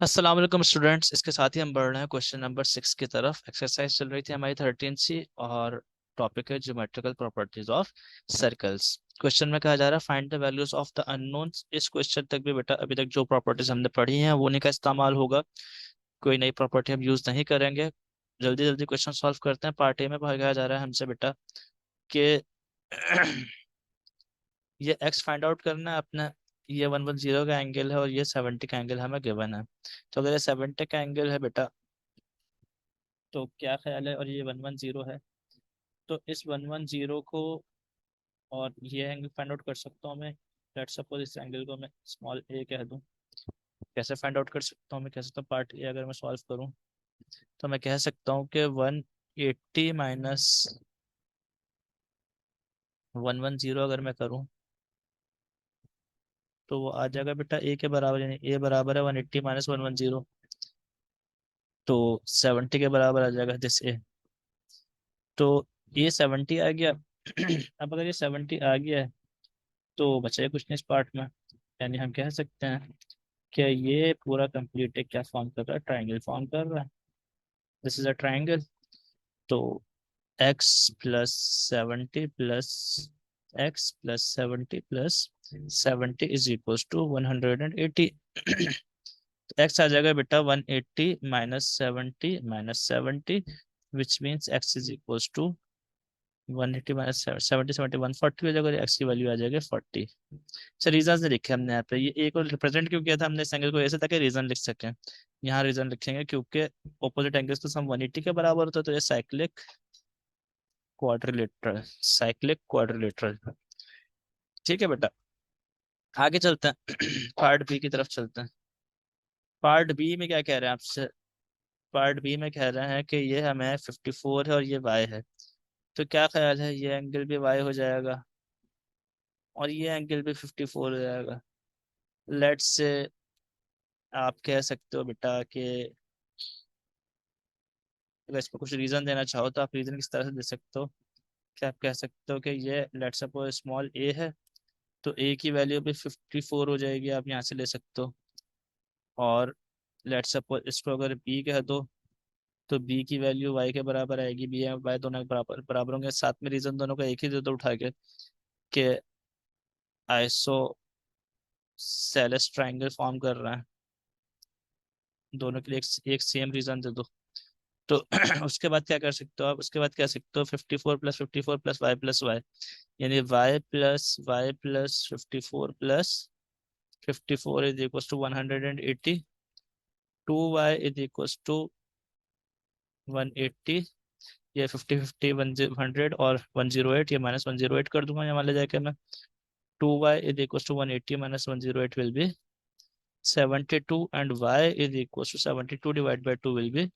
अस्सलाम वालेकुम स्टूडेंट्स। इसके साथ ही हम बढ़ रहे हैं क्वेश्चन नंबर 6 की तरफ। एक्सरसाइज चल रही थी हमारी 13 सी और टॉपिक है geometrical properties of circles. Question में कहा जा रहा है find the values of the unknowns. इस क्वेश्चन तक भी बेटा अभी तक जो प्रॉपर्टीज हमने पढ़ी हैं वो नहीं का इस्तेमाल होगा, कोई नई प्रॉपर्टी हम यूज नहीं करेंगे। जल्दी जल्दी क्वेश्चन सॉल्व करते हैं। पार्ट ए में कहा जा रहा है हमसे बेटा कि ये एक्स फाइंड आउट करना है अपना। ये 110 का एंगल है और ये 70 का एंगल हमें गिवन है। तो अगर ये 70 का एंगल है बेटा तो क्या ख्याल है, और ये 110 है, तो इस 110 को और ये एंगल फाइंड आउट कर सकता हूँ मैं। लेट्स सपोज इस एंगल को मैं स्मॉल ए कह दूँ। कैसे फाइंड आउट कर सकता हूँ मैं, कह सकता हूँ पार्ट ए अगर मैं सॉल्व करूँ तो मैं कह सकता हूँ कि 180 माइनस 110 अगर मैं करूँ तो वो आ जाएगा बेटा ए के बराबर, यानी ए बराबर है 180 माइनस 110, तो 70 के बराबर आ जाएगा दिस ए। तो ये 70 आ गया। अब अगर ये 70 आ गया है तो बचा कुछ नहीं इस पार्ट में, यानी हम कह सकते हैं कि ये पूरा कंप्लीट एक क्या फॉर्म कर रहा है, ट्राइंगल फॉर्म कर रहा है। This is a triangle. तो x plus 70 plus x plus 70 plus 70 is equal to 180। तो x आ जाएगा बेटा 180 minus 70 which means x is equal to 180 minus 70 140 हो जाएगा। एक्स की वैल्यू आ जाएगी 40। अच्छा, रीजन से लिखे हमने यहाँ पे, ये ए को रिप्रेजेंट क्यों किया था हमने इस एंगल को ऐसे, ताकि रीजन लिख सकें। यहाँ रीजन लिखेंगे क्योंकि ऑपोजिट एंगल्स तो सम 180 के बराबर होता है, तो ये साइक्लिक क्वाड्रिलेटरल, साइक्लिक क्वाड्रिलेटरल। ठीक है बेटा, आगे चलते हैं। पार्ट बी की तरफ चलते हैं। पार्ट बी में क्या कह रहे हैं आपसे। पार्ट बी में कह रहे हैं कि ये हमें 54 है और ये वाई है। तो क्या ख्याल है, ये एंगल भी वाई हो जाएगा और ये एंगल भी 54 हो जाएगा। लेट्स से आप कह सकते हो बेटा कि अगर इस पर कुछ रीजन देना चाहो तो आप रीजन किस तरह से दे सकते हो, कि आप कह सकते हो कि ये लेट्स सपोज स्मॉल ए है, तो ए की वैल्यू भी 54 हो जाएगी, आप यहाँ से ले सकते हो। और लेट्स सपोज इसको अगर बी कह दो तो बी की वैल्यू वाई के बराबर आएगी। बी और वाई दोनों के बराबर बराबर होंगे, साथ में रीजन दोनों का एक ही दे दो उठा के, कि आइसो सेलेस ट्राइंगल फॉर्म कर रहा है। दोनों के लिए एक सेम रीजन दे दो। तो उसके बाद क्या कर सकते हो आप, उसके बाद कह सकते हो 54 प्लस वाई प्लस वाई, यानी y plus 54 plus 54 is equal to 180। 2y is equal to 180। ये 50 50 100 और 108, ये माइनस 108 कर दूंगा यहाँ वाले जाके मैं। 2y is equal to 180 minus 108 will be 72 and y is equal to 72 divide by 2 will be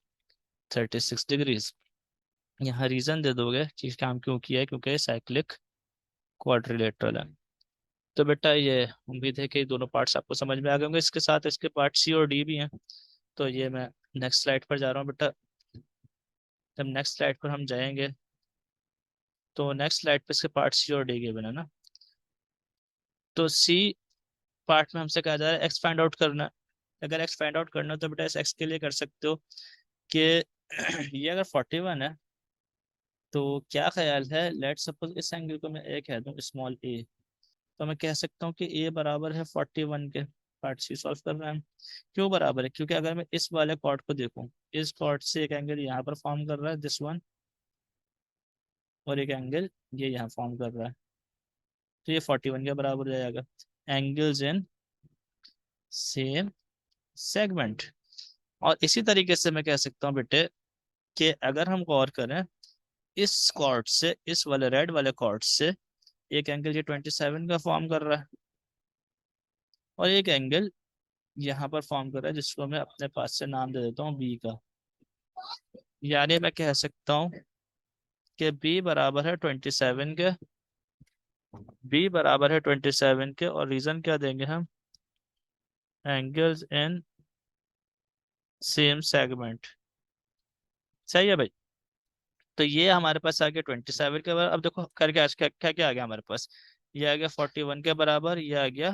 36 degrees. यहाँ रीजन दे दोगे कि काम क्यों किया है, क्योंकि साइक्लिक क्वाड्रिलेटरल है। तो बेटा ये उम्मीद है कि दोनों पार्ट्स आपको समझ में आ गए होंगे। इसके साथ इसके पार्ट सी और डी भी हैं। तो ये मैं नेक्स्ट स्लाइड पर जा रहा हूँ बेटा। जब नेक्स्ट स्लाइड पर हम जाएंगे तो नेक्स्ट स्लाइड पे इसके पार्ट सी और डी के बना ना। तो सी पार्ट में हमसे कहा जा रहा है एक्स फाइंड आउट करना। अगर एक्स फाइंड आउट करना है तो बेटा इस एक्स के लिए कर सकते हो कि ये अगर 41 है तो क्या ख्याल है, लेट सपोज इस एंगल को मैं ए कह दूं स्मॉल ए, तो मैं कह सकता हूँ कि ए बराबर है 41 के। पार्ट सी सॉल्व कर रहे हैं। क्यों बराबर है, क्योंकि अगर मैं इस वाले कॉर्ड को देखूं, इस कॉर्ड से एक एंगल यहाँ पर फॉर्म कर रहा है दिस वन, और एक एंगल ये यहाँ फॉर्म कर रहा है, तो ये 41 के बराबर हो जाएगा। Angles in same segment. और इसी तरीके से मैं कह सकता हूँ बेटे कि अगर हम गौर करें इस कॉर्ड से, इस वाले रेड वाले कॉर्ड से एक एंगल ये 27 का फॉर्म कर रहा है और एक एंगल यहाँ पर फॉर्म कर रहा है जिसको मैं अपने पास से नाम दे देता हूँ बी का। यानी मैं कह सकता हूँ कि बी बराबर है 27 के, बी बराबर है 27 के, और रीजन क्या देंगे हम, एंगल्स इन सेम सेगमेंट। सही है भाई। तो ये हमारे पास आ गया 27 के बराबर। अब देखो करके आज क्या क्या क्या आ गया हमारे पास, ये आ गया 41 के बराबर, ये आ गया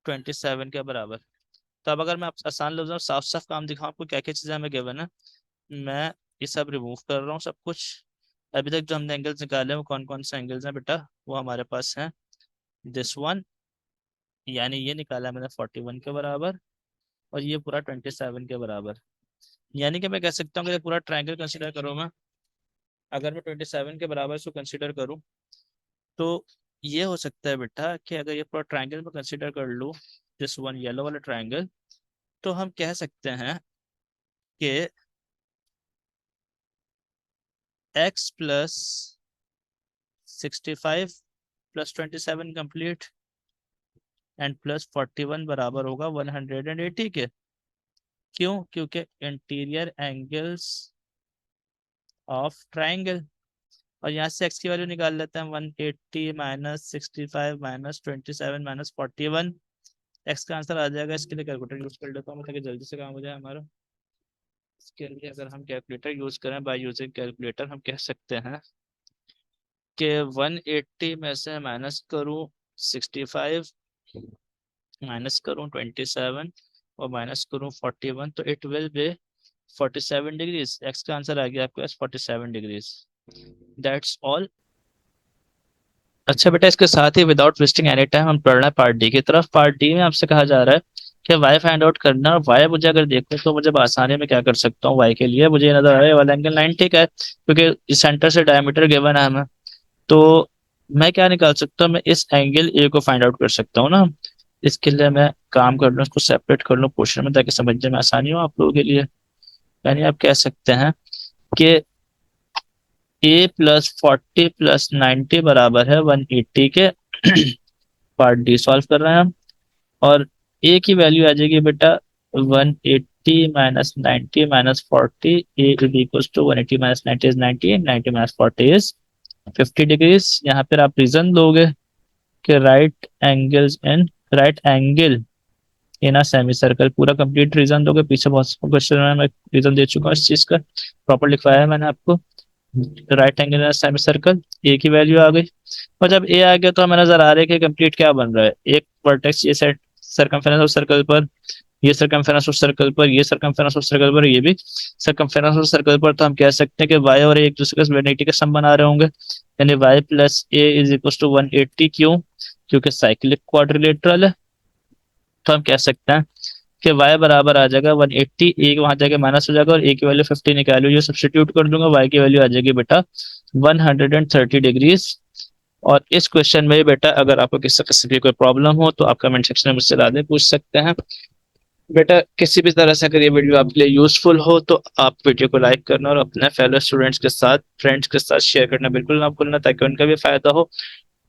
27 के बराबर। तो अब अगर मैं आसान लफ्ज़ों में साफ साफ काम दिखाऊं आपको, क्या क्या चीज़ें हमें गिवन है, मैं ये सब रिमूव कर रहा हूँ सब कुछ। अभी तक जो हमने एंगल्स निकाले हैं वो कौन कौन से एंगल्स हैं बेटा, वो हमारे पास हैं दिस वन, यानी ये निकाला मैंने 41 के बराबर, और ये पूरा 27 के बराबर। यानी कि मैं कह सकता हूँ कि ये पूरा ट्रायंगल कंसिडर करूँ मैं, अगर मैं 27 के बराबर इसको कंसिडर करूँ, तो ये हो सकता है बेटा कि अगर ये पूरा ट्रायंगल में कंसिडर कर लूँ, दिस वन येलो वाला ट्रायंगल, तो हम कह सकते हैं कि x plus 65 plus 27 complete and plus 41 बराबर होगा 180 के। क्यों? क्योंकि इंटीरियर एंगल्स ऑफ ट्राइंगल। और यहाँ से x की वैल्यू निकाल लेते हैं, 180 माइनस 65 माइनस 27 माइनस 41, x का आंसर आ जाएगा। इसके लिए कैलकुलेटर यूज कर लेता हूँ ताकि जल्दी से काम हो जाए हमारा। इसके लिए अगर हम कैलकुलेटर यूज करें, बाय यूजिंग कैलकुलेटर हम कह सकते हैं कि 180 में से माइनस करूँ 65, माइनस करूँ 27 और माइनस करूँ 41, तो it will be 47 degrees. X का आंसर आ गया आपके पास 47 डिग्रीज। That's all. अच्छा बेटा, इसके साथ ही विदाउट वेस्टिंग एनी टाइम हम बढ़ रहे हैं पार्ट डी की तरफ। पार्ट डी में आपसे कहा जा रहा है कि वाई फाइंड आउट करना, और वाई मुझे अगर देखो तो मुझे आसानी में क्या कर सकता हूँ, वाई के लिए मुझे ये नजर आ रहा है वाला एंगल 90 का है, क्योंकि सेंटर से डायमीटर गिवन है हमें। तो मैं क्या निकाल सकता हूँ, मैं इस एंगल ए को फाइंड आउट कर सकता हूँ ना। इसके लिए मैं काम कर लूँ, इसको सेपरेट कर लूँ पोर्शन में ताकि समझने में आसानी हो आप लोगों के लिए। यानी आप कह सकते हैं कि ए प्लस 40 प्लस 90 बराबर है 180 के। पार्ट डी सॉल्व कर रहे हैं हम, और ए की वैल्यू आ जाएगी बेटा 180 minus 90 minus 40, a is equal to 180 minus 90 is 90, 90 minus 40 is 50 degrees. यहाँ पर आप रीजन दोगे कि right angle in a semi circle, पूरा कंप्लीट रीजन दोगे। पीछे बहुत क्वेश्चन में मैं रीजन दे चुका हूँ इस चीज का, प्रॉपर लिखवाया है मैंने आपको। Right angle in a semi circle, a की वैल्यू आ गई। और जब ए आ गया तो हमें नजर आ रहा है कि कंप्लीट क्या बन रहा है, एक वर्टेक्स ये सेट सर्कमफेरेंस उस सर्कल पर, ये सर्कमफेरेंस उस सर्कल पर, ये सर्कमफेरेंस उस सर्कल पर, ये भी सर्कमफेरेंस उस सर्कल पर। तो हम कह सकते हैं कि वाई और ए एक दूसरे के 180 के सम बना रहे होंगे, यानी y plus a is equal to 180। क्यों? क्योंकि साइक्लिक क्वाड्रिलेटरल है। तो हम कह सकते हैं कि y बराबर आ जाएगा 180, ए वहां जाके माइनस हो जाएगा और ए की वैल्यू 50 निकालो, ये सब्स्टिट्यूट कर दूंगा, y की वैल्यू आ जाएगी बेटा 130 डिग्रीज। और इस क्वेश्चन में बेटा अगर आपको किसी किस्म की कोई प्रॉब्लम हो तो आप कमेंट सेक्शन में मुझसे राधे पूछ सकते हैं। बेटा किसी भी तरह से अगर ये वीडियो आपके लिए यूजफुल हो तो आप वीडियो को लाइक करना और अपने फेलो स्टूडेंट्स के साथ, फ्रेंड्स के साथ शेयर करना बिल्कुल ना भूलना, ताकि उनका भी फायदा हो।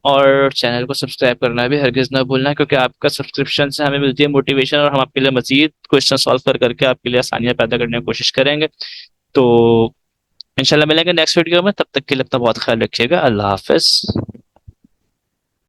और चैनल को सब्सक्राइब करना भी हरगिज ना भूलना, क्योंकि आपका सब्सक्रिप्शन से हमें मिलती है मोटिवेशन, और हम आपके लिए मजीद क्वेश्चन सॉल्व कर करके आपके लिए आसानियां पैदा करने की कोशिश करेंगे। तो इंशाल्लाह मिलेंगे नेक्स्ट वीडियो में, तब तक के लिए अपना बहुत ख्याल रखिएगा। अल्लाह हाफिज।